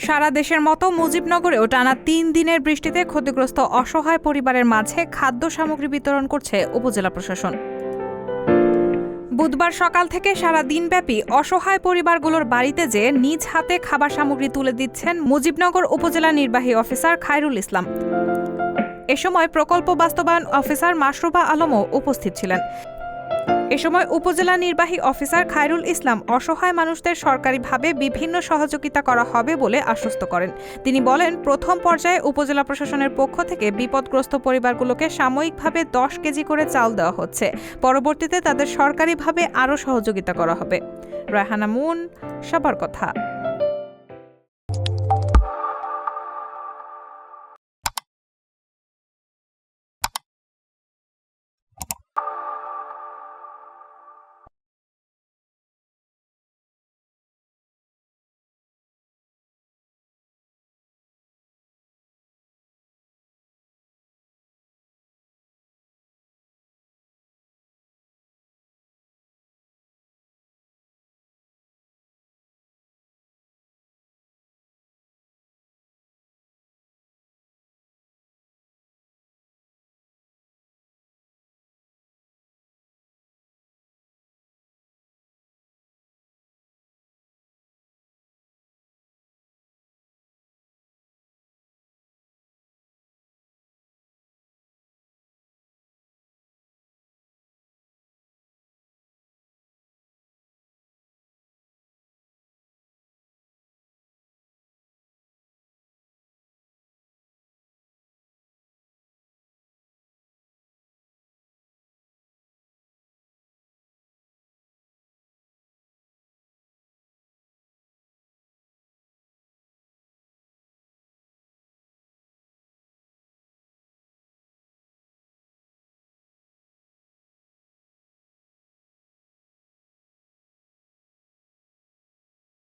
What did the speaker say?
সারা দেশের মতো মুজিবনগরেও টানা ৩ দিনের বৃষ্টিতে ক্ষতিগ্রস্ত অসহায় পরিবারের মাঝে খাদ্য সামগ্রী বিতরণ করছে উপজেলা প্রশাসন। বুধবার সকাল থেকে সারা দিনব্যাপী অসহায় পরিবারগুলোর বাড়িতে যেয়ে নিজ হাতে খাবার সামগ্রী তুলে দিচ্ছেন মুজিবনগর উপজেলা নির্বাহী অফিসার খায়রুল ইসলাম। এ সময় প্রকল্প বাস্তবায়ন অফিসার মাশরুবা আলমও উপস্থিত ছিলেন। এ সময় উপজেলা নির্বাহী অফিসার খায়রুল ইসলাম অসহায় মানুষদের সরকারিভাবে বিভিন্ন সহযোগিতা করা হবে বলে আশ্বস্ত করেন। তিনি বলেন, প্রথম পর্যায়ে উপজেলা প্রশাসনের পক্ষ থেকে বিপদগ্রস্ত পরিবারগুলোকে সাময়িকভাবে 10 কেজি করে চাল দেওয়া হচ্ছে। পরবর্তীতে তাদের সরকারিভাবে আরও সহযোগিতা করা হবে। রায়হানা মুন, সবার কথা।